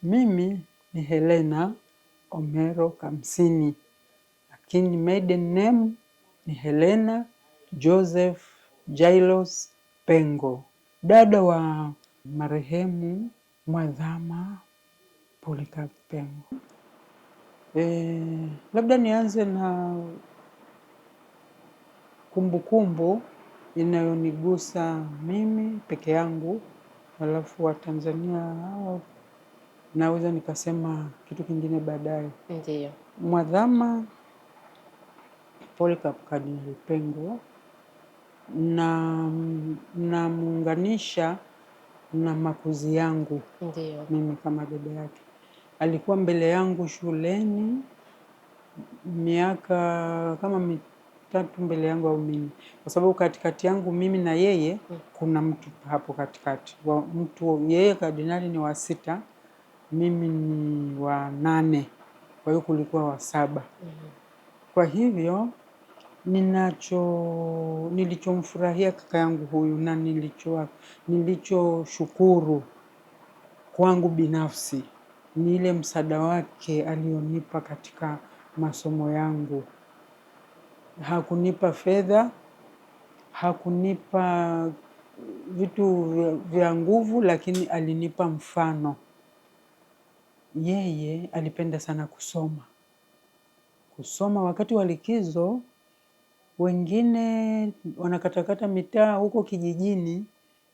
Mimi ni Helena Omero Kamsini, lakini maiden name ni Helena Joseph Jailos Pengo, dada wa marehemu Mwadhama Polycarp Pengo. Labda nianze na kumbukumbu inayonigusa mimi peke yangu, alafu Watanzania naweza nikasema kitu kingine baadaye. Ndiyo. Mwadhama Polycarp Kardinali Pengo na muunganisha na makuzi yangu. Ndiyo. Mimi kama dada yake. Alikuwa mbele yangu shuleni miaka kama mitatu mbele yangu au minne, kwa sababu katikati yangu mimi na yeye kuna mtu hapo katikati. Yeye kardinali ni wa 6, mimi ni wa 8, kwa hiyo kulikuwa wa 7. Kwa hivyo nilichomfurahia kaka yangu huyu na nilichoshukuru kwangu binafsi ni ile msaada wake alionipa katika masomo yangu. Hakunipa fedha, hakunipa vitu vya nguvu, lakini alinipa mfano. Yeye alipenda sana kusoma. Wakati wa likizo, wengine wanakatakata mitaa huko kijijini,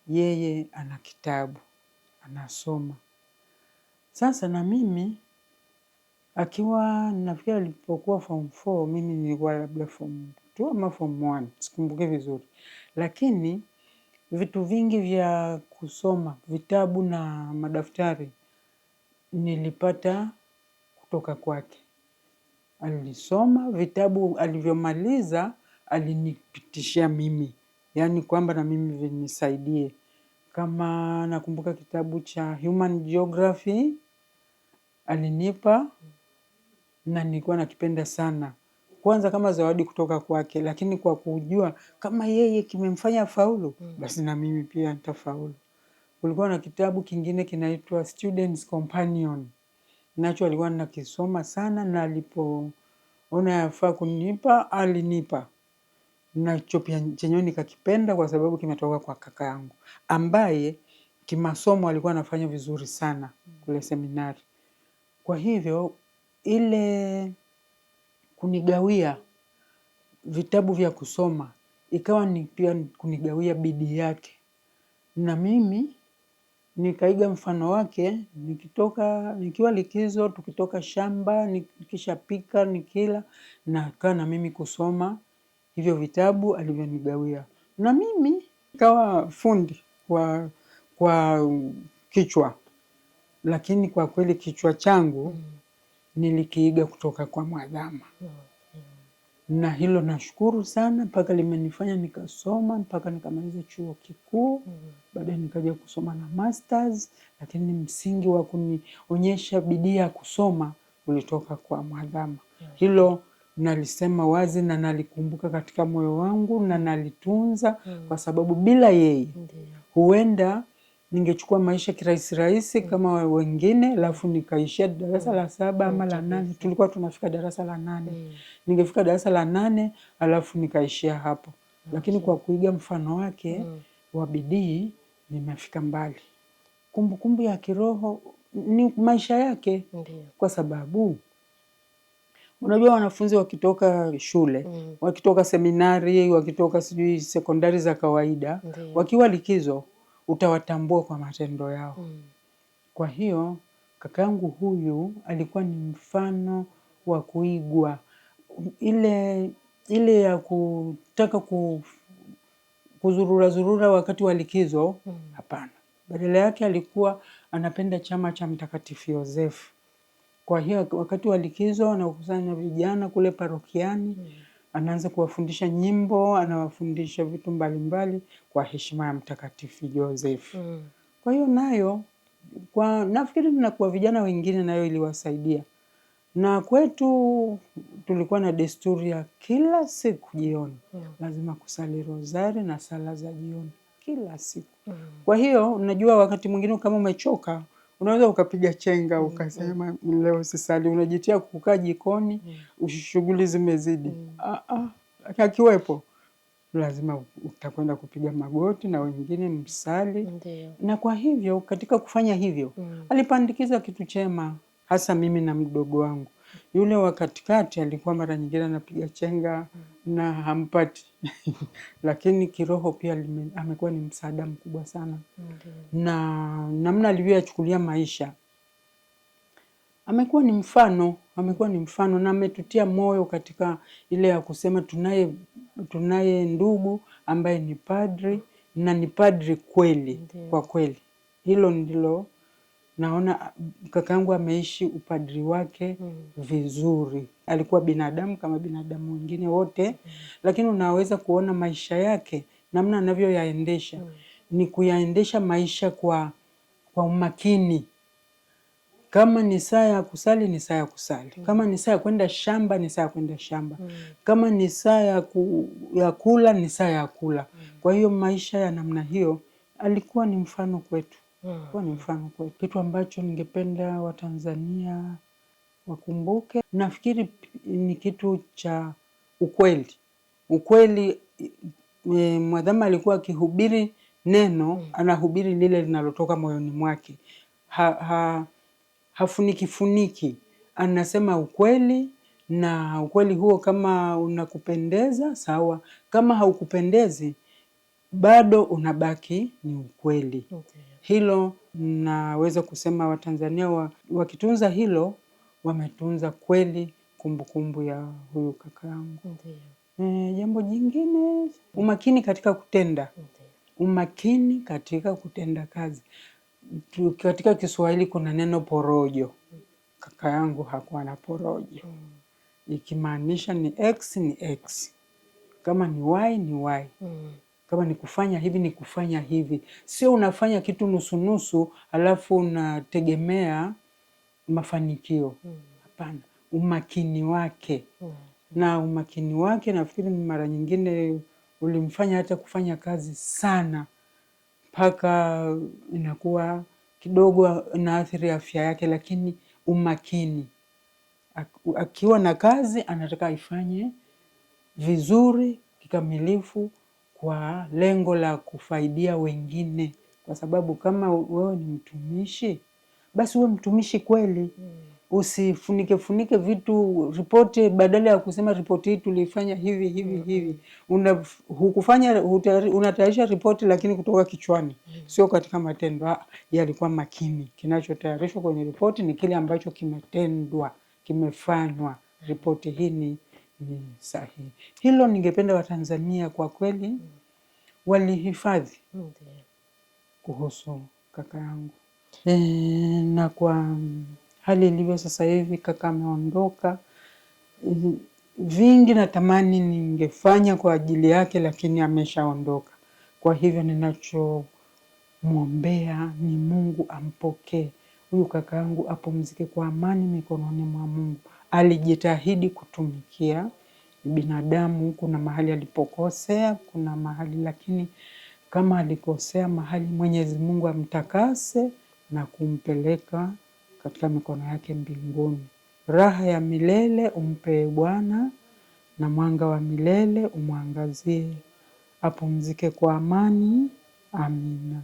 yeye ana kitabu, anasoma. Sasa na mimi, nafikiri alipokuwa form 4, mimi nilikuwa labda form 2 ama form 1, sikumbuki vizuri. Lakini vitu vingi vya kusoma, vitabu na madaftari, nilipata kutoka kwake. Alisoma vitabu, alivyomaliza alinipitishia mimi, yaani kwamba na mimi vinisaidie. Kama nakumbuka kitabu cha Human Geography alinipa, na nilikuwa nakipenda sana. Kwanza kama zawadi kutoka kwake, lakini kwa kujua kama yeye kimemfanya faulu, basi na mimi pia nitafaulu. Kulikuwa na kitabu kingine kinaitwa Students Companion, nacho alikuwa nakisoma sana, na alipoona yafaa kunipa, alinipa. Nacho pia chenyewe nikakipenda kwa sababu kimetoka kwa kaka yangu, ambaye kimasomo alikuwa anafanya vizuri sana kule seminari. Kwa hivyo ile kunigawia vitabu vya kusoma ikawa ni pia kunigawia bidii yake, na mimi nikaiga mfano wake. Nikiwa likizo, tukitoka shamba, nikishapika, nikila, nakaa na mimi kusoma hivyo vitabu alivyonigawia, na mimi nikawa fundi kwa kichwa, lakini kwa kweli kichwa changu nilikiiga kutoka kwa Mwadhama. Na hilo nashukuru sana, mpaka limenifanya nikasoma mpaka nikamaliza chuo kikuu. Baadaye nikaja kusoma na masters, lakini msingi wa kunionyesha bidii ya kusoma ulitoka kwa Mwadhama. Hilo nalisema wazi na nalikumbuka katika moyo wangu na nalitunza, kwa sababu bila yeye huenda ningechukua maisha kirahisi kama wengine, alafu nikaishia darasa la 7 ama la 8. Tulikuwa tunafika darasa la 8. Ningefika darasa la 8 alafu nikaishia hapo. Lakini kwa kuiga mfano wake wa bidii nimefika mbali. Kumbukumbu ya kiroho ni maisha yake. Kwa sababu unajua wanafunzi wakitoka shule, wakitoka seminari, wakitoka sijui sekondari za kawaida, wakiwa likizo utawatambua kwa matendo yao. Kwa hiyo kakangu huyu alikuwa ni mfano wa kuigwa. Ile ya kutaka kuzurura wakati wa likizo, hapana. Badala yake alikuwa anapenda chama cha Mtakatifu Yosefu. Kwa hiyo wakati wa likizo anakusanya vijana kule parokiani, anaanza kuwafundisha nyimbo, anawafundisha vitu mbalimbali kwa heshima ya Mtakatifu Yosefu. Kwa hiyo nayo nafikiri na kwa vijana wengine nayo iliwasaidia. Na kwetu tulikuwa na desturi ya kila siku jioni lazima kusali rozari na sala za jioni kila siku. Kwa hiyo unajua wakati mwingine kama umechoka unaweza ukapiga chenga ukasema leo sisali, unajitia kukaa jikoni, shughuli zimezidi. Akiwepo lazima utakwenda kupiga magoti na wengine msali. Na kwa hivyo katika kufanya hivyo alipandikiza kitu chema, hasa mimi na mdogo wangu. Yule wa katikati alikuwa mara nyingine anapiga chenga na hampati lakini kiroho pia amekuwa ni msaada mkubwa sana. Na namna alivyoyachukulia maisha, amekuwa ni mfano na ametutia moyo katika ile ya kusema tunaye ndugu ambaye ni padri na ni padri kweli. Kwa kweli hilo ndilo naona kakaangu ameishi upadri wake vizuri. Alikuwa binadamu kama binadamu wengine wote, lakini unaweza kuona maisha yake namna anavyoyaendesha ni kuyaendesha maisha kwa umakini. Kama ni saa ya kusali ni saa ya kusali, kama ni saa ya kwenda shamba ni saa ya kwenda shamba, kama ni saa ya kula ni saa ya kula. Kwa hiyo maisha ya namna hiyo alikuwa ni mfano kwetu. Kitu ambacho ningependa Watanzania wakumbuke, nafikiri ni kitu cha ukweli. Mwadhama alikuwa akihubiri neno, anahubiri lile linalotoka moyoni mwake. Hafuniki, anasema ukweli, na ukweli huo kama unakupendeza sawa, kama haukupendezi bado unabaki ni ukweli. Hilo naweza kusema Watanzania wakitunza hilo, wametunza kweli kumbukumbu ya huyu kakaangu. Jambo jingine, umakini katika kutenda. Umakini katika kutenda kazi. Katika Kiswahili kuna neno porojo. Kaka yangu hakuwa na porojo. Ikimaanisha ni X ni X. Kama ni Y ni Y. Kama ni kufanya hivi ni kufanya hivi. Sio unafanya kitu nusu alafu unategemea mafanikio. Hapana. Umakini wake. Na umakini wake nafikiri mara nyingine ulimfanya hata kufanya kazi sana mpaka inakuwa kidogo inaathiri afya yake, lakini umakini. Akiwa na kazi anataka ifanye vizuri, kikamilifu, kwa lengo la kufaidia wengine. Kwa sababu kama wewe ni mtumishi, basi uwe mtumishi kweli. Usifunike vitu, ripoti badala ya kusema ripoti hii tulifanya hivi. Unatayarisha ripoti lakini kutoka kichwani, sio katika matendo. Yalikuwa makini. Kinachotayarishwa kwenye ripoti ni kile ambacho kimetendwa, kimefanywa. Ripoti hii ni sahihi. Hilo ningependa Watanzania kwa kweli walihifadhi kuhusu kaka yangu. Na kwa hali ilivyo sasa hivi, kaka ameondoka. Vingi natamani ningefanya kwa ajili yake, lakini ameshaondoka. Kwa hivyo ninachomwombea ni Mungu ampokee huyu kaka yangu, apumzike kwa amani mikononi mwa Mungu. Alijitahidi kutumikia binadamu. Kuna mahali alipokosea, kuna mahali, lakini kama alikosea mahali, Mwenyezi Mungu amtakase na kumpeleka katika mikono yake mbinguni. Raha ya milele umpe Bwana, na mwanga wa milele umwangazie. Apumzike kwa amani. Amina.